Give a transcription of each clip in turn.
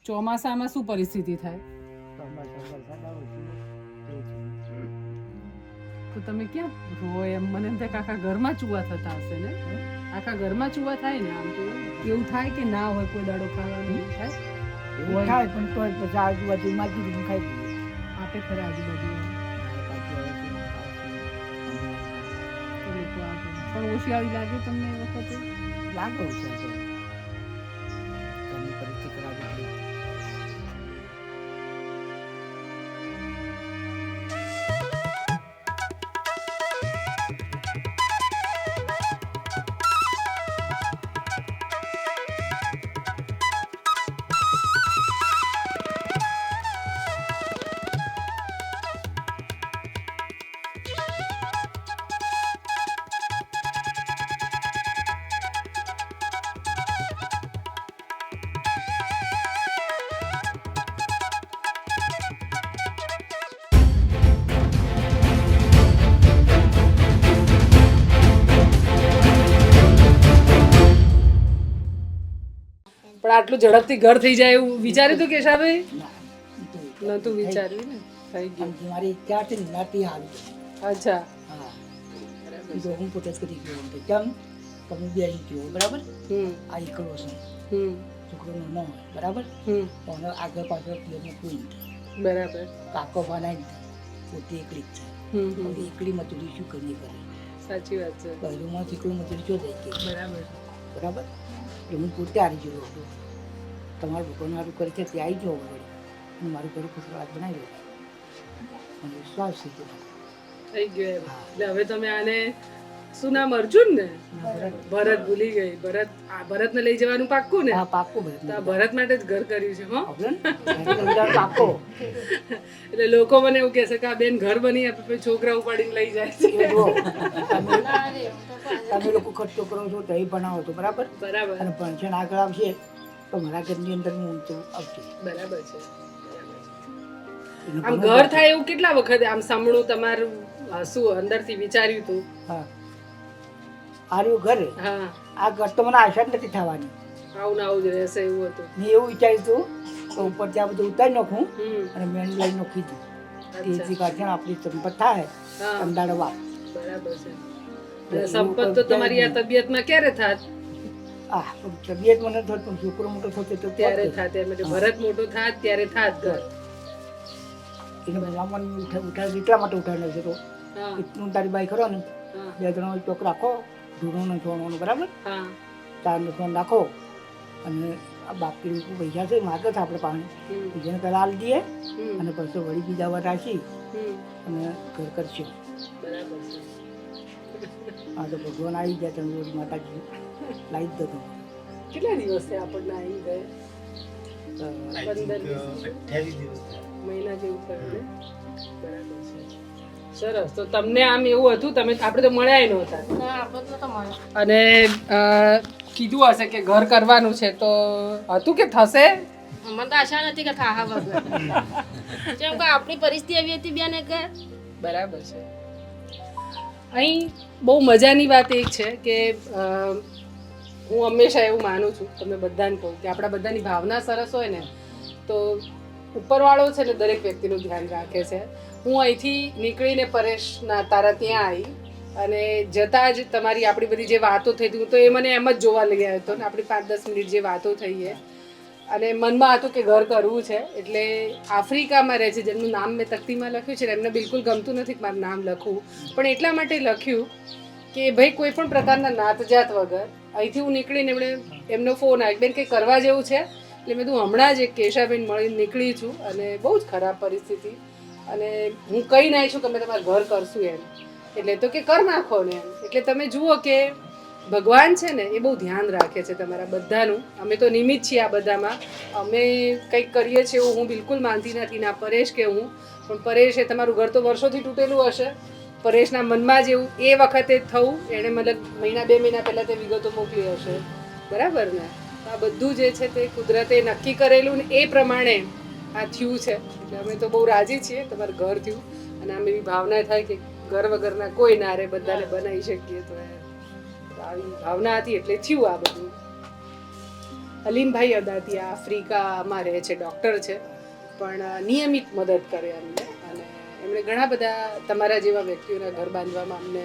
ચોમાસામાં શું પરિસ્થિતિ થાય? તો તમે ક્યાં રહો એમ? મને એમ થાય કે આખા ઘરમાં ચૂવા થતા હશે ને? આખા ઘરમાં ચૂવા થાય ને? આમ તો એવું થાય કે ના હોય કોઈ દાડો ખાવાનું થાય? એવું થાય પણ તોય પછી આજુબાજુ માજી દીધું ખાઈ દઈએ. આપે ખરા આજુબાજુ તો લોકો આપે. પણ હોશિયારી લાગે તમને એ વખતે? લાગે છે તો ઘરની પરિસ્થિતિ ખરાબ હતી. પણ આટલું ઝડપથી ઘર થઈ જાય એવું વિચાર્યું હતું કેશાભાઈ? ના ઈ તો નતું વિચાર્યું ને, થઈ આમ ગયું. જે મારી ઈચ્છા હતી ને નાતી આવી. અચ્છા, હા ઈ તો હું પોતે જ કરી ગયો તો કેમ તમે બે અહીં ગયો બરાબર. આ એકલો છે છોકરોનો ન હોય બરાબર. પણ આગળ પાછળ પ્લેયરને કોઈ નથી બરાબર. કાકો બનાવી પોતે એકલી જ છે. હવે એકલી મજૂરી શું કરીએ કરે? સાચી વાત છે. પહેલુંમાં એકલું મજૂરી શું થઈ ગઈ બરાબર. બરાબર. એટલે હું પોતે આવી ગયો હતો. તમારું દુકાન મારું કરે છે ત્યાં આવી જાઓ વળી હું મારું ઘરે ખુશવાળ બનાવી લઉં મને વિશ્વાસ છે કે થઈ ગયું એમ. એટલે હવે તમે આને શું નામ? અર્જુન ને? ભરત. ભૂલી ગઈ. ભરત. આ ભરતને લઈ જવાનું પાક્કું ને? હા પાક્કું તો આ ભરત માટે જ ઘર કર્યું છે. હો, પાક્કો એટલે લોકો મને એવું કહેશે કે આ બેન ઘર બની આપે પછી છોકરા ઉપાડીને લઈ જાય છે. એ જુઓ તમે લોકો ખર્ચો કરો છો તો એ બનાવો છો બરાબર. બરાબર. અને પેન્શન આગળ આવશે તો મારા ઘરની અંદર ઊંચો આવશે. બરાબર છે. આમ ઘર થાય એવું કેટલા વખત આમ સાંભળું તમારું શું અંદરથી વિચાર્યું હતું? હા આ રહ્યું ઘરે. હા, આ ઘર તો મને આશા જ નથી થવાની. આવું ને આવું જ રહેશે એવું હતું. મેં એવું વિચાર્યું હતું કે ઉપર ત્યાં બધું ઉતારી નાખું અને મેન લઈ નાખી દઉં. તેથી કાઢે આપણી સંપત થાય અંદાડવા. બરાબર છે. અને સંપત તો તમારી આ તબિયતમાં ક્યારે થાત? આ તબિયત મને થતું પણ છોકરો મોટો થતો તો ત્યારે થાત. એમ એટલે ભરત મોટો થાત ત્યારે થાત ઘર. એને ભલામણ ઉઠાવી એટલા માટે ઉઠાવી છે તો હા, એટલું તારી બાઈ કરો ને હા, 2-3 ચોક રાખો ધૂળોનો છોડવાનો બરાબર. હા. 4 ફોન રાખો અને આ બાકી પૈસા છે માગે છે આપણે પાણી બીજાને પહેલાં આલી દઈએ અને પછી વળી બીજા વાર રાખી અને ઘર કરશું. બરાબર છે. હા તો ભગવાન આવી જાય તમે રોજ માતાજી લાવી જ દો. કેટલા દિવસ થયા આપણને આવી ગયે? 15 મહિના જેવું થયું ને? બરાબર છે. સરસ. તો તમને આમ એવું હતું, તમે આપણે તો મળ્યા નહોતા અને કીધું હશે કે ઘર કરવાનું છે તો હતું કે થશે? મને તો આશા નથી કે થાહા વગર કેમ કે આપણી પરિસ્થિતિ એવી હતી બેન કે બરાબર છે. અહીં બહુ મજાની વાત એ છે કે હું હંમેશા એવું માનું છું, તમે બધાને કહું કે આપણા બધાની ભાવના સરસ હોય ને તો ઉપરવાળો છે ને દરેક વ્યક્તિનું ધ્યાન રાખે છે. હું અહીંથી નીકળીને પરેશના તારા ત્યાં આવી અને જતાં જ તમારી આપણી બધી જે વાતો થઈ હતી તો એ મને એમ જ જોવા લઈ આવ્યો હતો ને આપણી 5-10 મિનિટ જે વાતો થઈ છે અને મનમાં હતું કે ઘર કરવું છે. એટલે આફ્રિકામાં રહે છે, જેમનું નામ મેં તકતીમાં લખ્યું છે ને એમને બિલકુલ ગમતું નથી કે મારું નામ લખવું, પણ એટલા માટે લખ્યું કે ભાઈ કોઈ પણ પ્રકારના નાત જાત વગર અહીંથી હું નીકળીને એમનો ફોન આવ્યો, બેન કંઈ કરવા જેવું છે? એટલે મેં કીધું હમણાં જ એક કેશાબેન મળીને નીકળી છું અને બહુ જ ખરાબ પરિસ્થિતિ અને હું કહી નાખી છું કે અમે તમારું ઘર કરશું એમ. એટલે તો કે કર નાખો ને એમ. એટલે તમે જુઓ કે ભગવાન છે ને એ બહુ ધ્યાન રાખે છે તમારા બધાનું. અમે તો નિમિત્ત છીએ આ બધામાં, અમે કંઈક કરીએ છીએ એવું હું બિલકુલ માનતી નથી, ના પરેશ કે હું. પણ પરેશ એ તમારું ઘર તો વર્ષોથી તૂટેલું હશે, પરેશના મનમાં જ એવું એ વખતે થવું, એણે મતલબ 1-2 મહિના પહેલાં તે વિગતો મોકલી હશે, બરાબર ને? આ બધું જે છે તે કુદરતે નક્કી કરેલું ને એ પ્રમાણે આ થયું છે. એટલે અમે તો બહુ રાજી છીએ તમારું ઘર થયું અને આમ એવી ભાવના થાય કે ઘર વગરના કોઈ ના રે, બધાને બનાવી શકીએ તો આવી ભાવના હતી એટલે થયું આ બધું. અલીમભાઈ અદાતિયા આફ્રિકામાં રહે છે, ડૉક્ટર છે, પણ નિયમિત મદદ કરે અમને અને એમણે ઘણા બધા તમારા જેવા વ્યક્તિઓના ઘર બાંધવામાં અમને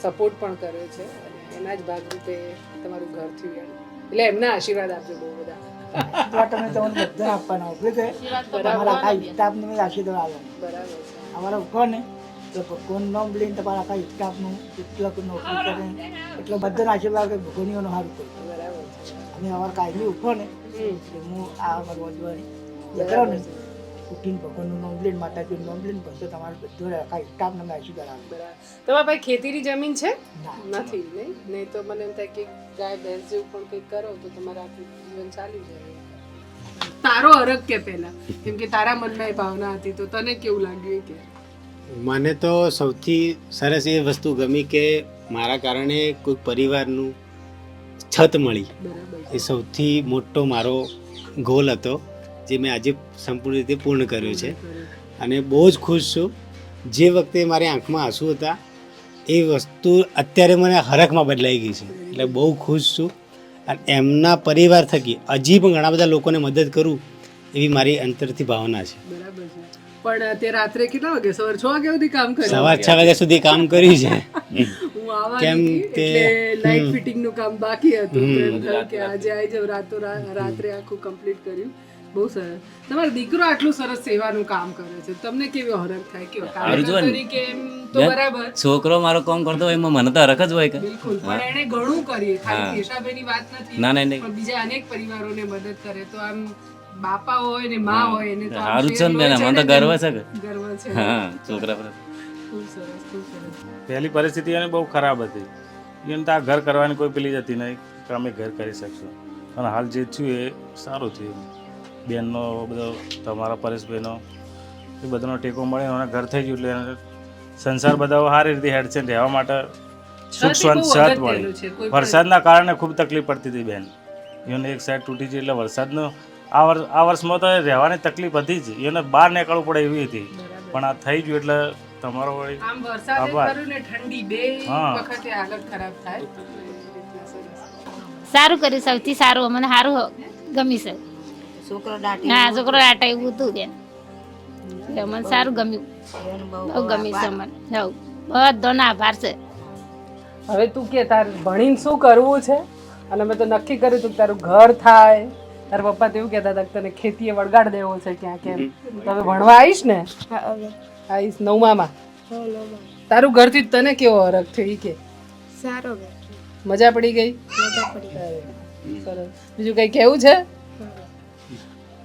સપોર્ટ પણ કર્યો છે અને એના જ ભાગરૂપે તમારું ઘર થયું એમ. એટલે એમના આશીર્વાદ આપજો બહુ બધા. તમે તમને બધા આપવાના હોય કે તમારા આખા સ્ટાફને મેં આશીર્વાદ આપવાના. બરાબર છે. અમારા ઉપર ને તો ભગવાન નામ લઈને તમારા આખા સ્ટાફનું એટલા નોકરી કરે એટલે બધાને આશીર્વાદ કે ભગવાનીઓનો સારું કરે. બરાબર છે. અને અમારા કાયમી ઉપર ને એટલે હું આ અમારું વધવાની કરો ને ઉઠીને ભગવાનનું નામ લઈને માતાજીનું નામ લઈને પછી તમારે બધું આખા સ્ટાફને મેં આશીર્વાદ આપે. બરાબર. તમારા ભાઈ ખેતીની જમીન છે? ના નથી. નહીં તો મને એમ થાય કે ગાય ભેંસ જેવું પણ કંઈક કરો તો તમારા આખું જીવન ચાલી જાય. તારો અરગ કે પહેલા, કેમ કે તારા મનમાં એ ભાવના હતી, તો તને કેવું લાગ્યું એ કે? મને તો સૌથી સરસ એ વસ્તુ ગમી કે મારા કારણે કોઈ પરિવારનું છત મળી. બરાબર એ સૌથી મોટો મારો ગોલ હતો જે મેં આજે સંપૂર્ણ રીતે પૂર્ણ કર્યો છે અને બહુ જ ખુશ છું. જે વખતે મારી આંખમાં આંસુ હતા એ વસ્તુ અત્યારે મને હરખમાં બદલાઈ ગઈ છે, એટલે બહુ ખુશ છું. અને એમના પરિવાર થકી હજી પણ ઘણા બધા લોકોને મદદ કરું એવી મારી અંતરથી ભાવના છે. બરાબર છે. પણ તે રાત્રે કેટલા વાગે? સવાર 6 વાગ્યા સુધી કામ કર્યું? સવાર 6 વાગ્યા સુધી કામ કર્યું છે. હું આવવાની કેમ હતી કે- એટલે લાઇટ ફિટિંગ નું કામ બાકી હતું, તો એમ થયું કે આજે આવી જાવ. રાત્રે આખું કમ્પ્લીટ કર્યું. બહુ સરસ. તમારો દીકરો આટલું સરસ સેવાનું કામ કરે છે, તમને કેવો હરખ થાય? કેવો કાર્યકર તરીકે એમ તો બરાબર, છોકરો મારો કામ કરતો હોય એમાં મને તો હરખ જ હોય કે બિલકુલ, પણ એને ઘણું કરીએ. ખાલી કેશાભાઈની વાત નથી, ના નહીં પણ બીજા અનેક પરિવારોને મદદ કરે તો આમ બાપા હોય ને માં હોય એને તો આમ સારું જ છે ને ફેર બેન, હોય મને તો ને ગર્વ છે કે ગર્વ છે. હા છોકરા પર. ખૂબ સરસ, ખૂબ સરસ. પહેલી પરિસ્થિતિ એને બહુ ખરાબ હતી. એને તો આ ઘર કરવાની કોઈ પેલી જતી નહીં કે અમે ઘર કરી શકશું. અને હાલ જે થયું એ સારું થયું. બેનનો બધો તમારા પરેશભાઈનો એ બધાનો ટેકો મળે અને ઘર થઈ ગયું એટલે એને સંસાર બધા સારી રીતે હેડ છે. રહેવા માટે સુખ શાંતિ બહુ છત અગત્યનું મળી. છે. કોઈ પણ વરસાદના કારણે ખૂબ તકલીફ પડતી હતી બેન. એને એક સાઈડ તૂટી ગઈ એટલે વરસાદનો આ વર્ષમાં તો રહેવાની તકલીફ હતી જ. એને બહાર નીકળવું પડે એવી હતી, પણ આ થઈ ગયું એટલે તમારો વળી આમ વરસાદ આભાર. ખરું ને ઠંડી બે હા. વખતે હાલત ખરાબ થાય. એ રીતના સરસ. સારું કર્યું, સૌથી સારું મને સારું ગમી છે. હા છોકરો ડાટા એવું હતું બેન, એટલે મને સારું ગમ્યું, બહુ ગમી છે મને. હવ બધાનો આભાર છે. હવે તું કે તાર ભણીને શું કરવું છે? અને મેં તો નક્કી કર્યું તું કે તારું ઘર થાય. તારા પપ્પા તો એવું કહેતા હતા કે તને ખેતીએ વળગાડ દેવો છે ક્યાં કેમ. તમે ભણવા આવીશ ને? આવીશ 9માં. તારું ઘરથી તને કેવો હરખ થયો ઈ કે? સારો મજા પડી ગઈ? અરે, સરસ. બીજું કઈ કેવું છે?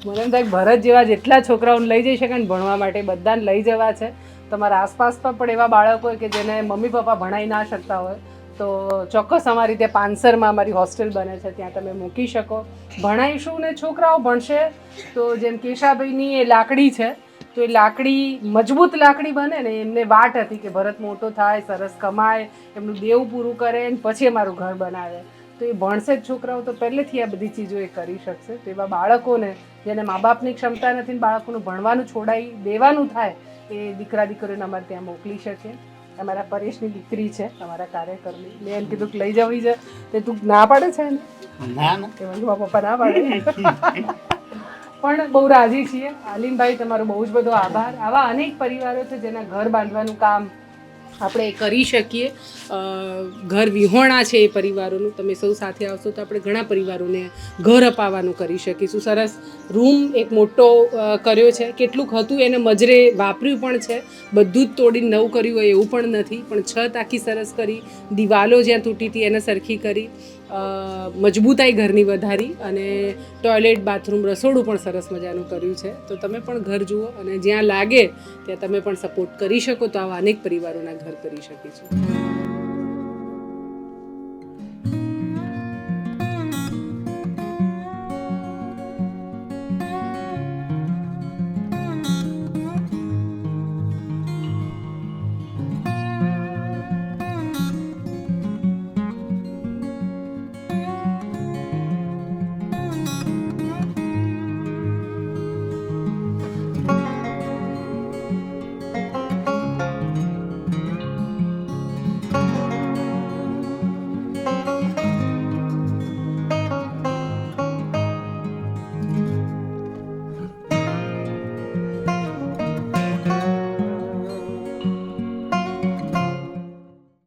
મને એમ થાય કે ભરત જેવા જેટલા છોકરાઓને લઈ જઈ શકે ને ભણવા માટે બધાને લઈ જવા છે. તમારા આસપાસમાં પણ એવા બાળકો હોય કે જેને મમ્મી પપ્પા ભણાવી ના શકતા હોય તો ચોક્કસ અમારી ત્યાં પાંસરમાં અમારી હોસ્ટેલ બને છે, ત્યાં તમે મૂકી શકો. ભણાવીશું ને છોકરાઓ ભણશે તો જેમ કેશાભાઈની એ લાકડી છે તો એ લાકડી મજબૂત લાકડી બને ને. એમને વાટ હતી કે ભરત મોટો થાય, સરસ કમાય, એમનું દેવું પૂરું કરે ને પછી અમારું ઘર બનાવે. તો એ ભણશે જ છોકરાઓ તો પહેલેથી આ બધી ચીજો એ કરી શકશે. તો એવા બાળકોને જેને મા બાપની ક્ષમતા નથી ને બાળકોનું ભણવાનું છોડાવી દેવાનું થાય એ દીકરા દીકરીઓને અમારે ત્યાં મોકલી શકીએ. અમારા પરેશની દીકરી છે, અમારા કાર્યકરની. મેં એમ કીધું કે લઈ જવી છે તે તું ના પાડે છે ને? ના ના કે મને મારા પપ્પા ના પાડે. પણ બહુ રાજી છીએ. આલીમભાઈ તમારો બહુ જ બધો આભાર. આવા અનેક પરિવારો છે જેના ઘર બાંધવાનું કામ આપણે કરી શકીએ. ઘર વિહોણા છે એ પરિવારોનું. તમે સૌ સાથે આવશો તો આપણે ઘણા પરિવારોને ઘર અપાવવાનું કરી શકીશું. સરસ રૂમ એક મોટો કર્યો છે. કેટલુંક હતું એને મજરે વાપર્યું પણ છે. બધું જ તોડીને નવું કર્યું હોય એવું પણ નથી, પણ છત આખી સરસ કરી, દિવાલો જ્યાં તૂટી હતી એને સરખી કરી, મજબૂતાઈ ઘરની વધારી અને ટોયલેટ, બાથરૂમ, રસોડું પણ સરસ મજાનું કર્યું છે. તો તમે પણ ઘર જુઓ અને જ્યાં લાગે ત્યાં તમે પણ સપોર્ટ કરી શકો તો આવા અનેક પરિવારોના ઘર કરી શકીશું.